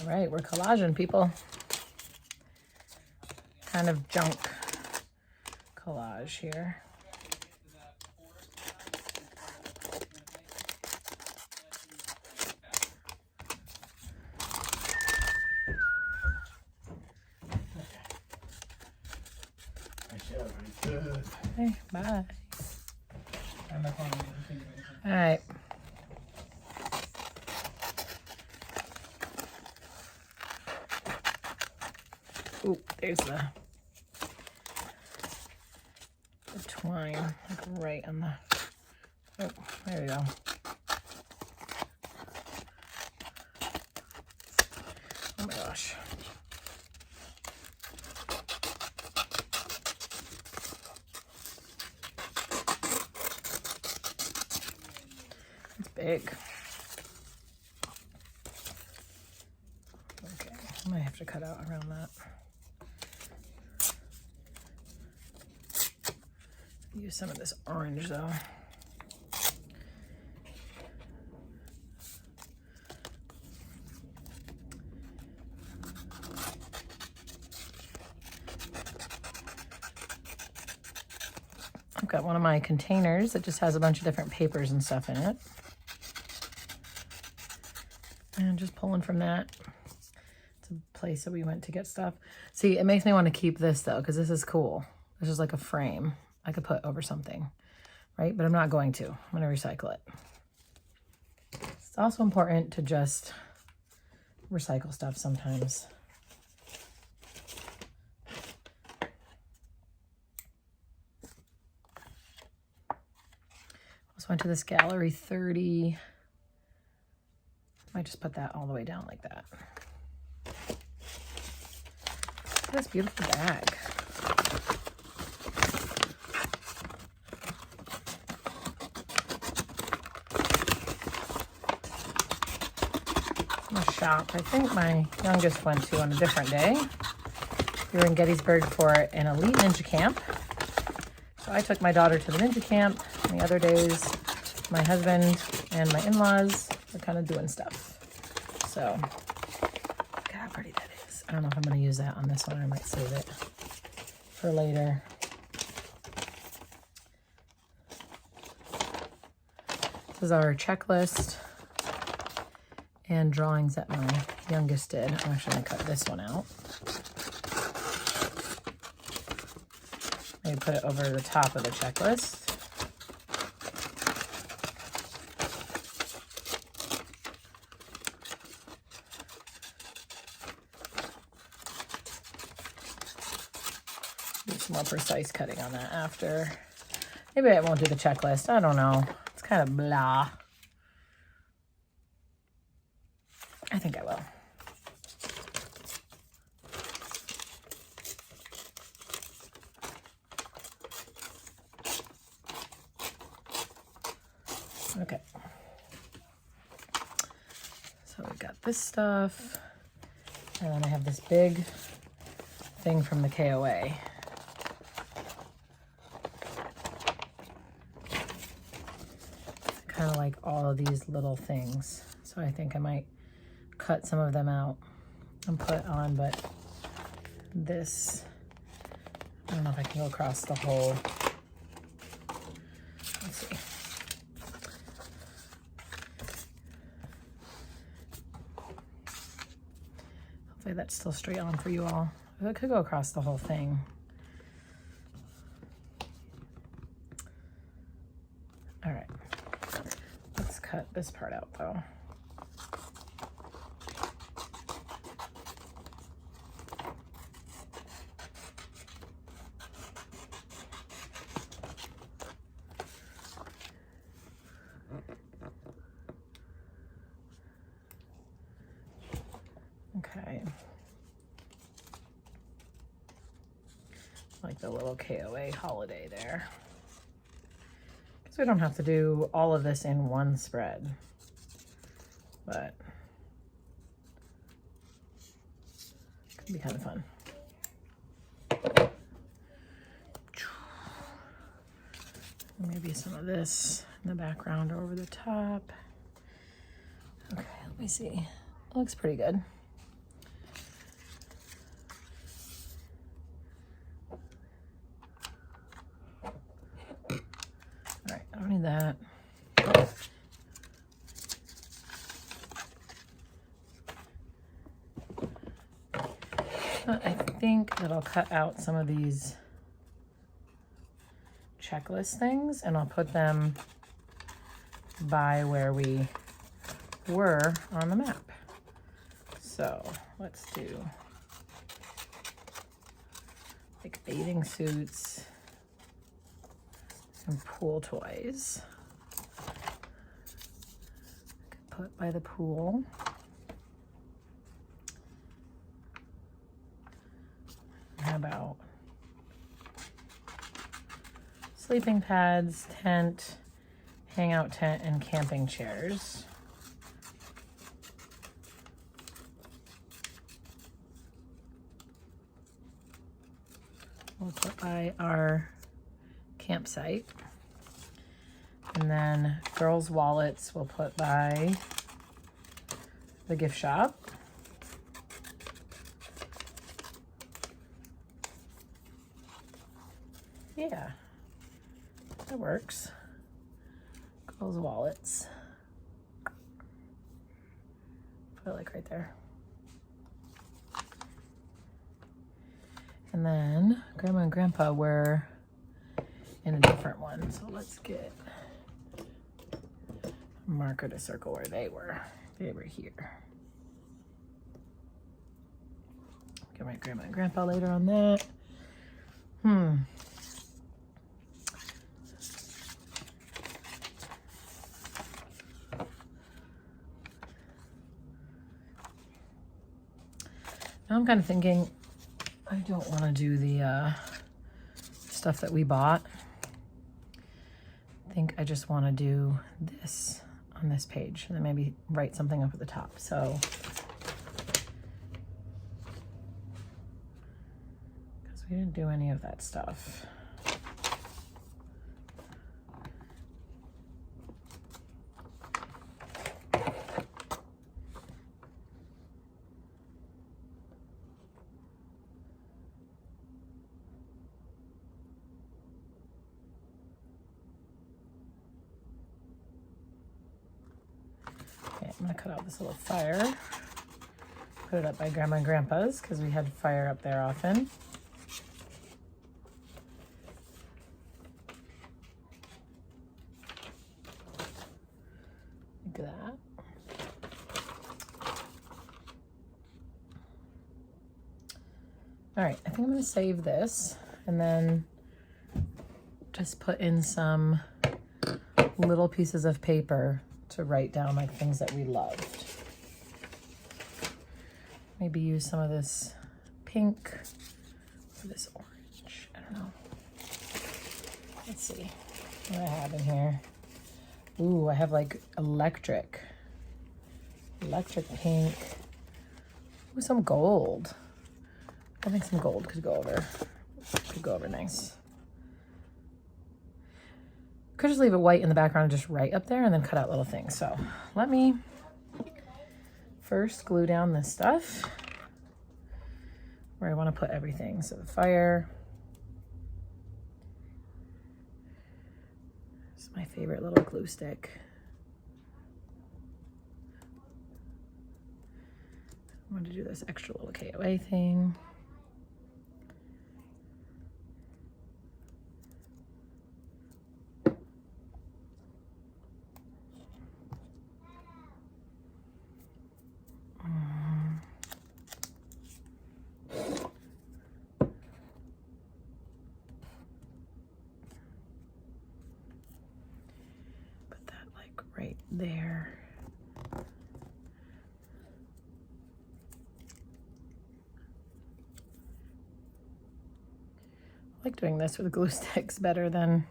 All right, we're collaging, people. Kind of junk collage here. Okay, bye. All right. Ooh, there's the twine, like right on the, oh, there we go. Oh my gosh. It's big. Okay, I might have to cut out around that. Use some of this orange though. I've got one of my containers that just has a bunch of different papers and stuff in it. And just pulling from that. It's a place that we went to get stuff. See, it makes me want to keep this though, because this is cool. This is like a frame I could put over something, right? But I'm not going to. I'm going to recycle it. It's also important to just recycle stuff sometimes. Also went to this Gallery 30. Might just put that all the way down like that. Look at this beautiful bag. Shop I think my youngest went to on a different day. We were in Gettysburg for an elite ninja camp. So I took my daughter to the ninja camp, and the other days my husband and my in-laws were kind of doing stuff. So look at how pretty that is. I don't know if I'm going to use that on this one. I might save it for later. This is our checklist and drawings that my youngest did. I'm actually going to cut this one out. Maybe put it over the top of the checklist. Do some more precise cutting on that after. Maybe I won't do the checklist. I don't know. It's kind of blah. I think I will. Okay. So we got this stuff, and then I have this big thing from the KOA. Kind of like all of these little things. So I think I might cut some of them out and put on, but this, I don't know if I can go across the whole, let's see. Hopefully that's still straight on for you all. I could go across the whole thing. All right, let's cut this part out though. Okay. Like the little KOA holiday there. Because we don't have to do all of this in one spread. But it could be kind of fun. Maybe some of this in the background or over the top. Okay, let me see. It looks pretty good. I think that I'll cut out some of these checklist things and I'll put them by where we were on the map. So let's do like bathing suits and pool toys. Put by the pool. How about sleeping pads, tent, hangout tent, and camping chairs? We'll put by our campsite. And then girls' wallets we'll put by the gift shop. Yeah, that works. Girls' wallets. Put it like right there. And then Grandma and Grandpa were in a different one. So let's get a marker to circle where they were. They were here. Get my Grandma and Grandpa later on that. Now I'm kind of thinking I don't want to do the stuff that we bought. I think I just want to do this on this page and then maybe write something up at the top. So, because we didn't do any of that stuff. I'm gonna cut out this little fire, put it up by Grandma and Grandpa's because we had fire up there often. Like that. All right, I think I'm gonna save this and then just put in some little pieces of paper to write down like things that we loved. Maybe use some of this pink or this orange. I don't know. Let's see what I have in here. Ooh, I have like electric pink. Ooh, some gold. I think some gold could go over nice. Could just leave it white in the background, just right up there, and then cut out little things. So let me first glue down this stuff where I want to put everything. So the fire. This is my favorite little glue stick. I want to do this extra little KOA thing. Right there. I like doing this with glue sticks better than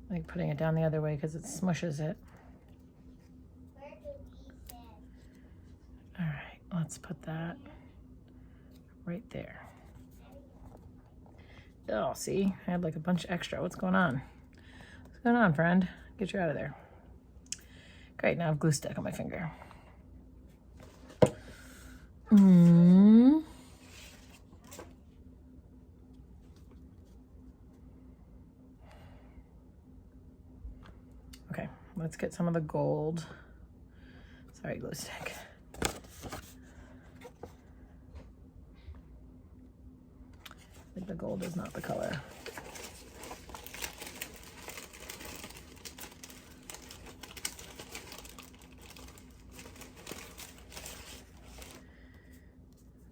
like putting it down the other way because it smushes it. All right, let's put that right there. Oh, see, I had like a bunch extra. What's going on? What's going on, friend? Get you out of there. Great, now I have glue stick on my finger. Okay, let's get some of the gold Sorry, glue stick. I think the gold is not the color.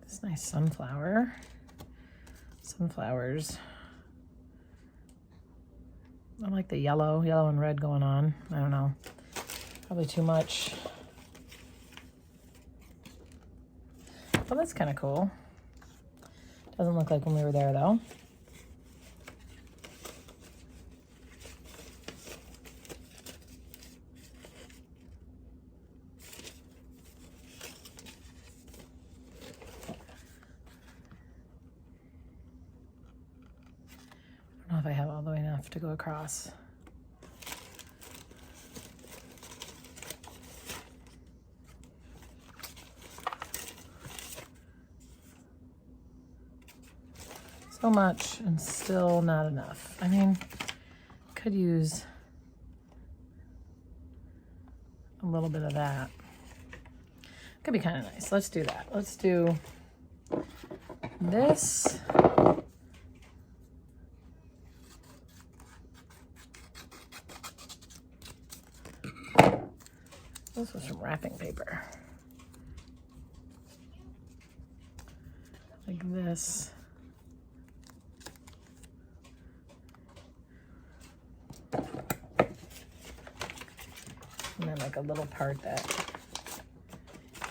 This nice sunflower. Sunflowers. I like the yellow and red going on. I don't know. Probably too much. Well, that's kind of cool. Doesn't look like when we were there, though. I don't know if I have all the way enough to go across. So much and still not enough. I mean, could use a little bit of that. Could be kind of nice. Let's do that. Let's do this. This was from wrapping paper. Like this. And then like a little part that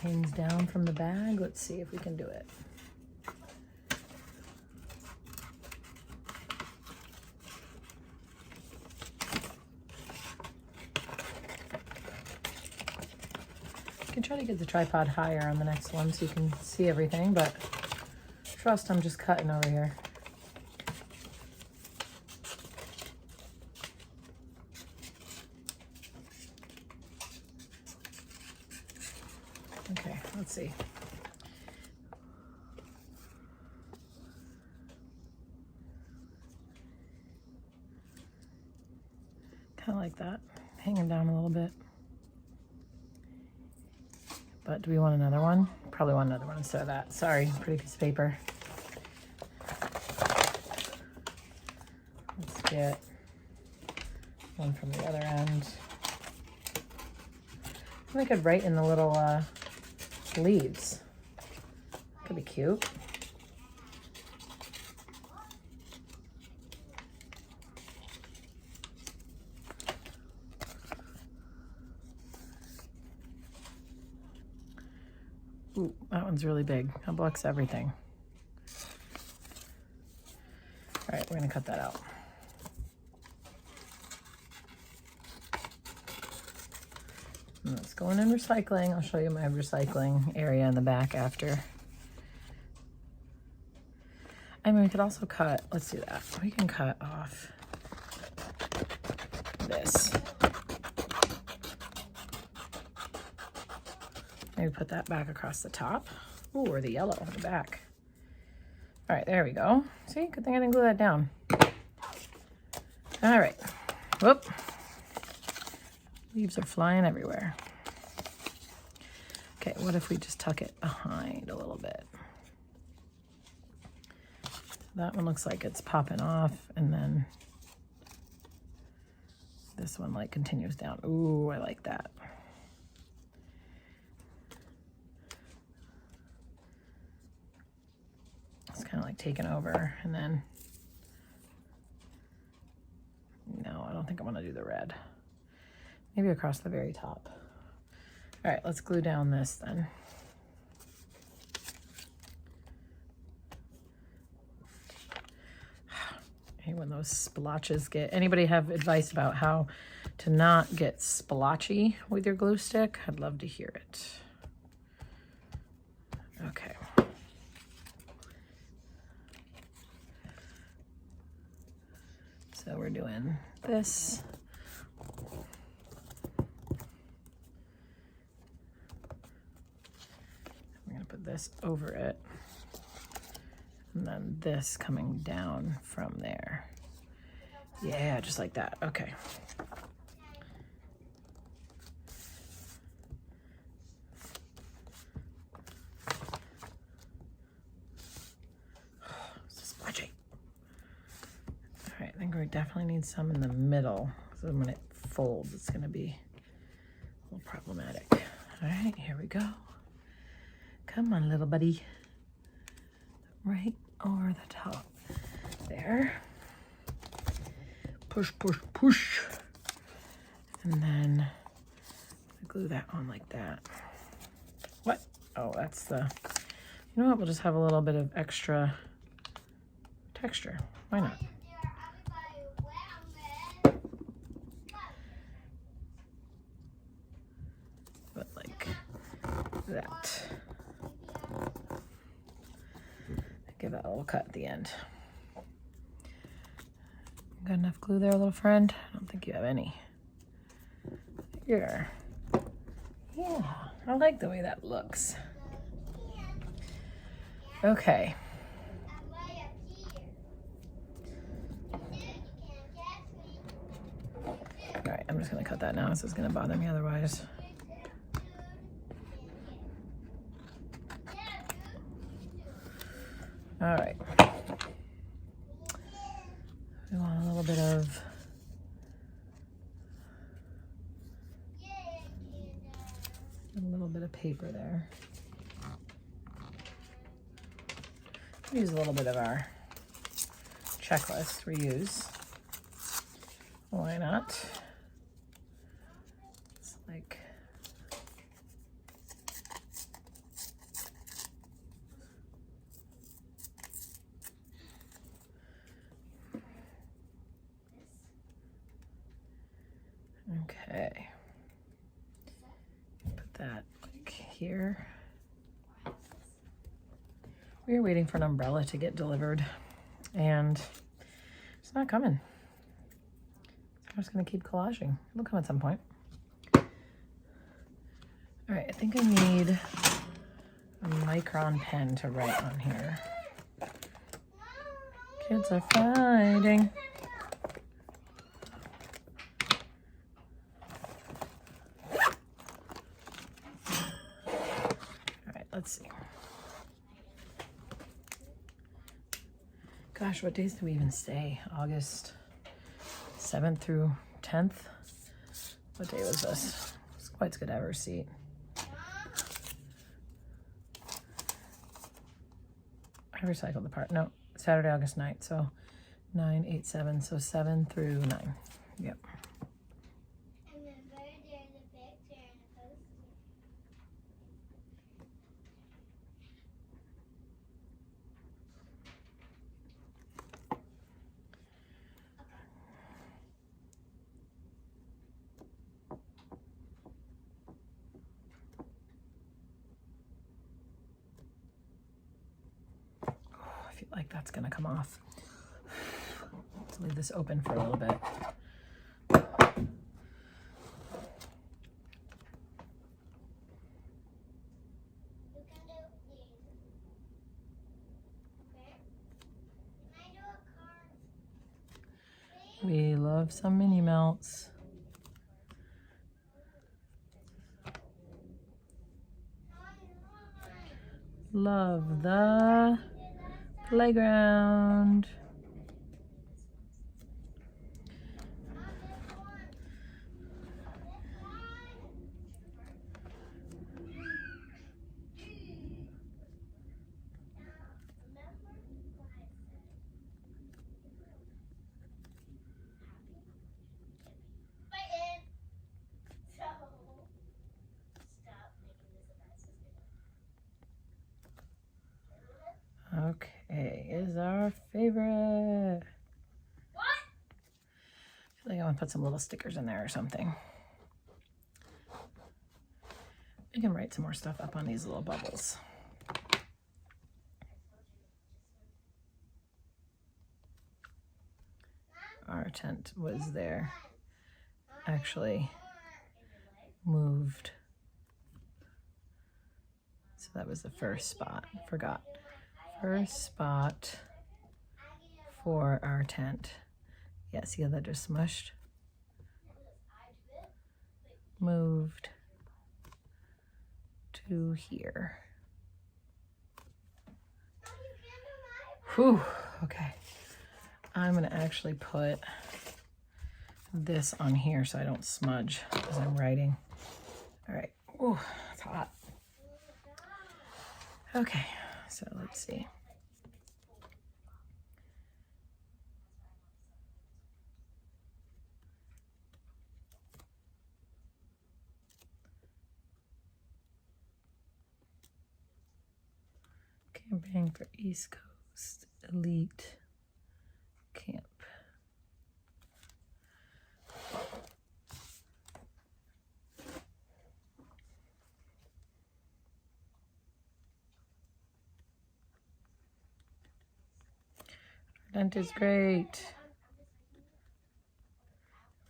hangs down from the bag. Let's see if we can do it. I can try to get the tripod higher on the next one so you can see everything, but trust I'm just cutting over here. Okay, let's see. Kind of like that, hanging down a little bit. But do we want another one? Probably want another one instead of that. Sorry, pretty piece of paper. Let's get one from the other end. I could write in the little leaves. Could be cute. Ooh, that one's really big. That blocks everything. All right, we're gonna cut that out. And that's going in recycling. I'll show you my recycling area in the back after. I mean, we could also cut, let's do that. We can cut off this. Maybe put that back across the top. Ooh, or the yellow on the back. All right, there we go. See, good thing I didn't glue that down. All right, whoop. Leaves are flying everywhere. Okay, what if we just tuck it behind a little bit? That one looks like it's popping off, and then this one like continues down. Ooh, I like that. It's kind of like taking over, and then, no, I don't think I want to do the red. Maybe across the very top. All right, let's glue down this then. I hate when those splotches get, anybody have advice about how to not get splotchy with your glue stick? I'd love to hear it. Okay. So we're doing this. I'm gonna put this over it. And then this coming down from there. Yeah, just like that, okay. definitely need some in the middle. So when it folds, it's gonna be a little problematic. All right, here we go. Come on, little buddy. Right over the top there. Push, push, push. And then glue that on like that. What? Oh, that's the, you know what? We'll just have a little bit of extra texture. Why not? But like that. Give that a little cut at the end. Got enough glue there, little friend? I don't think you have any. Here. Yeah, I like the way that looks. Okay. All right, I'm just gonna cut that now, so it's gonna bother me otherwise. All right. We want a little bit of paper there. Use a little bit of our checklist reuse. Why not? It's like okay. Put that like here. We are waiting for an umbrella to get delivered and it's not coming. So I'm just gonna keep collaging. It'll come at some point. All right, I think I need a micron pen to write on here. Kids are fighting. All right, let's see. Gosh, what days do we even stay? August 7th through 10th? What day was this? It's quite good to have a receipt. I recycled the part. No, Saturday, August 9th. So 9, 8, 7. So 7 through 9. Yep. And then there's a picture and a poster. I feel like that's gonna come off. Let's leave this open for a little bit. You can do these. Okay? Can I do a card? We love some mini melts. Love the playground. Okay, is our favorite. What? I feel like I want to put some little stickers in there or something. We can write some more stuff up on these little bubbles. Our tent was there. Actually moved. So that was the first spot. Forgot. First spot for our tent. Yeah, see how that just smushed? Moved to here. Whew, okay. I'm gonna actually put this on here so I don't smudge as I'm writing. All right, oh, it's hot. Okay, so let's see. Camping for East Coast Elite Camp. Dent is great.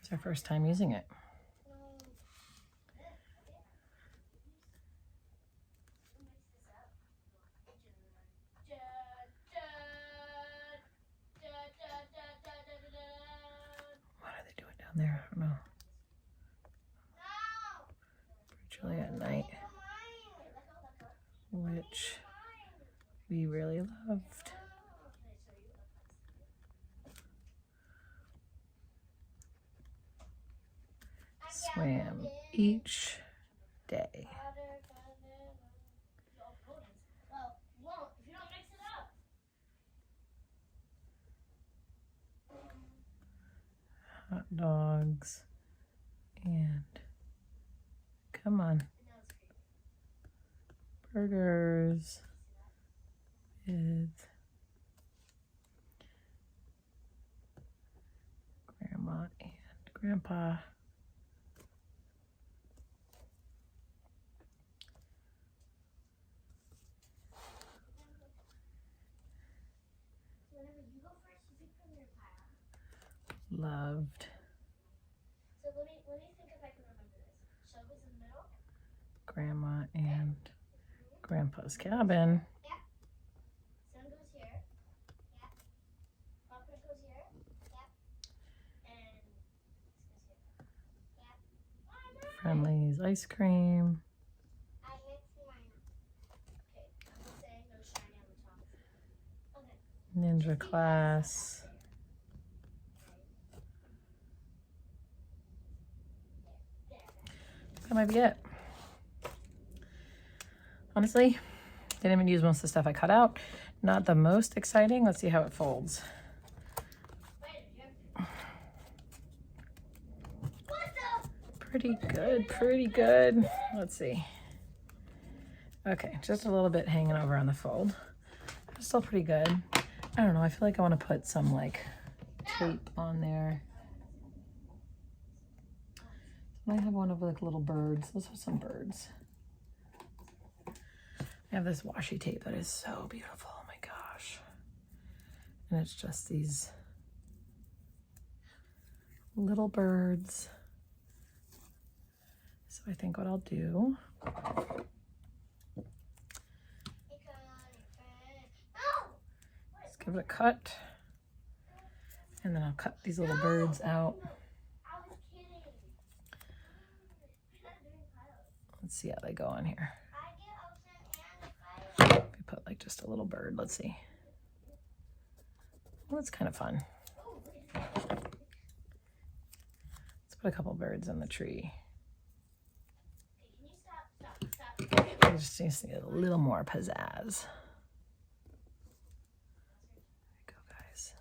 It's our first time using it. What are they doing down there? I don't know. Chilly at night, which we really loved. Swam each day. Hot dogs and come on, burgers with Grandma and Grandpa. Loved. So let me think if I can remember this. Shove was in the middle. Grandma and Grandpa's cabin. Yeah. Sun goes here. Yeah. Papa goes here. Yeah. And this goes here. Yeah. Oh, no. Friendly's ice cream. I mixed mine up. Okay. I'm gonna say no shiny on the top. Okay. Ninja class. That might be it. Honestly, didn't even use most of the stuff I cut out. Not the most exciting. Let's see how it folds. Pretty good, pretty good. Let's see. Okay, just a little bit hanging over on the fold. Still pretty good. I don't know, I feel like I want to put some like tape on there. I have one of like little birds. Let's have some birds. I have this washi tape that is so beautiful. Oh my gosh. And it's just these little birds. So I think what I'll do is give it a cut. And then I'll cut these little birds out. Let's see how they go on here. We put like just a little bird. Let's see. Well, that's kind of fun. Let's put a couple birds on the tree. I just need to get a little more pizzazz. There we go, guys.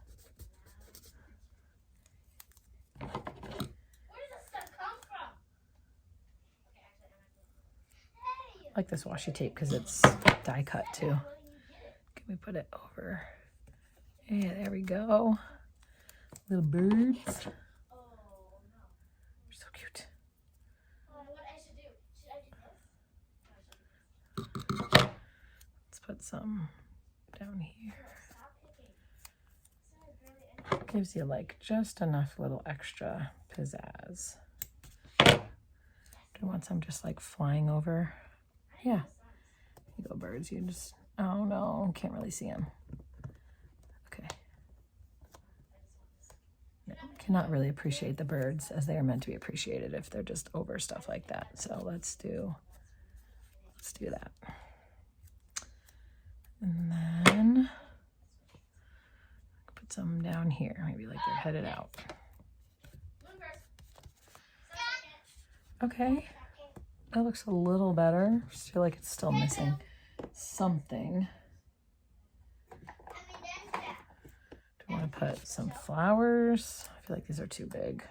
I like this washi tape because it's die cut too. Can we put it over? Yeah, there we go. Little birds. They're so cute. Let's put some down here. Gives you like just enough little extra pizzazz. Do you want some just like flying over? Yeah. You go, birds. You just, oh no, can't really see them. Okay. No, cannot really appreciate the birds as they are meant to be appreciated if they're just over stuff like that. So let's do that. And then put put some down here, maybe like they're headed out. Okay, that looks a little better. I just feel like it's still missing something. Do I want to put some flowers? I feel like these are too big.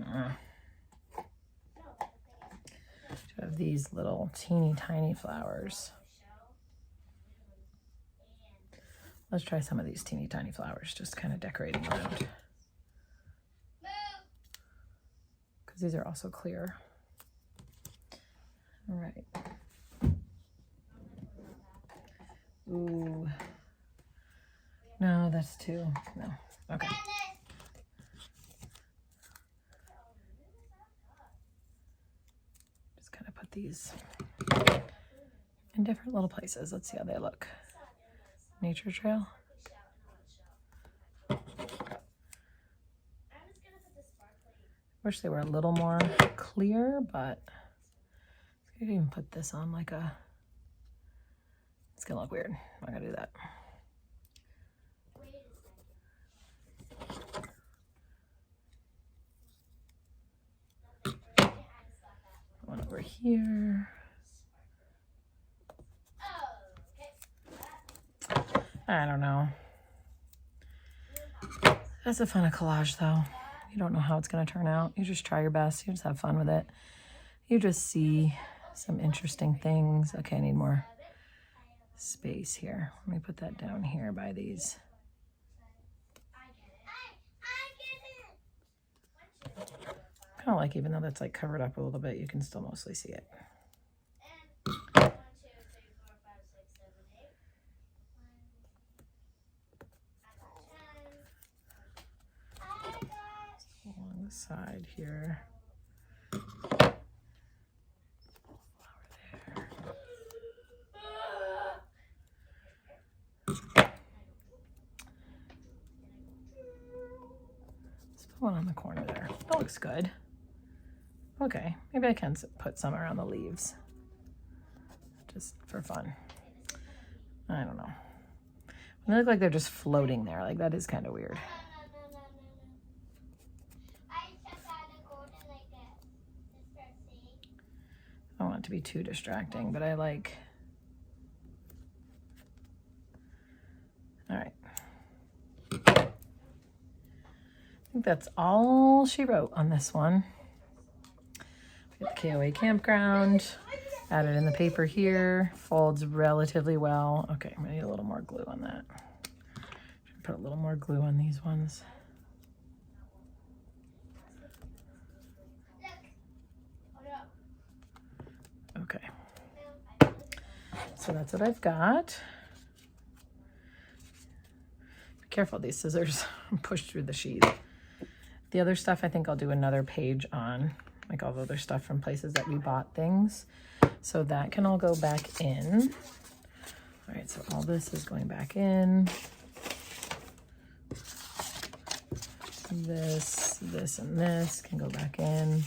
I have these little teeny tiny flowers. Let's try some of these teeny tiny flowers, just kind of decorating around. Because these are also clear. All right. Ooh. No, that's too, no. Okay. Just kind of put these in different little places. Let's see how they look. Nature trail. Wish they were a little more clear, but I could even put this on like a, it's gonna look weird. I'm not gonna do that. One over here. I don't know. That's a fun collage though. You don't know how it's gonna turn out. You just try your best. You just have fun with it. You just see some interesting things. Okay, I need more space here. Let me put that down here by these. Kind of like, even though that's like covered up a little bit, you can still mostly see it. Along the side here. One on the corner there. That looks good. Okay, maybe I can put some around the leaves, just for fun. I don't know. They look like they're just floating there. Like, that is kind of weird. I don't want it to be too distracting, but I like. All right. I think that's all she wrote on this one. We got the KOA campground, added in the paper here, folds relatively well. Okay, I'm gonna need a little more glue on that. Put a little more glue on these ones. Okay, so that's what I've got. Be careful, these scissors push through the sheath. The other stuff, I think I'll do another page on, like all the other stuff from places that we bought things. So that can all go back in. All right, so all this is going back in. This, and this can go back in.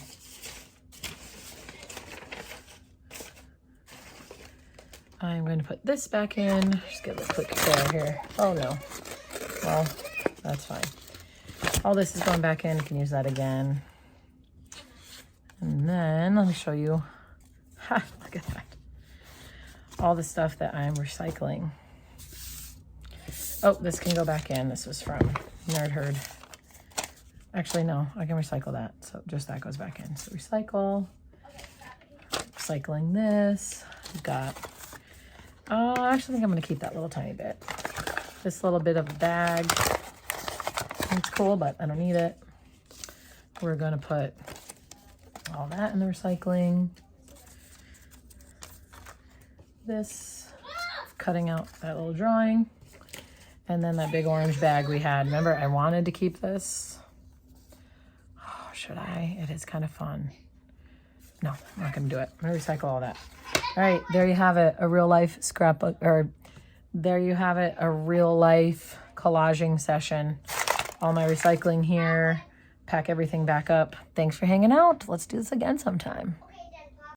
I'm going to put this back in. Just give it a quick tear here. Oh no. Well, that's fine. All this is going back in. You can use that again. And then let me show you. Ha, look at that. All the stuff that I'm recycling. Oh, this can go back in. This was from Nerd Herd. Actually, no, I can recycle that. So just that goes back in. So recycle. Recycling this. We've got, I actually think I'm going to keep that little tiny bit. This little bit of bag. It's cool, but I don't need it. We're going to put all that in the recycling. This, cutting out that little drawing. And then that big orange bag we had. Remember, I wanted to keep this. Oh, should I? It is kind of fun. No, I'm not going to do it. I'm going to recycle all that. All right, there you have it. A real life scrapbook, or there you have it. A real life collaging session. All my recycling here. Pack everything back up. Thanks for hanging out. Let's do this again sometime.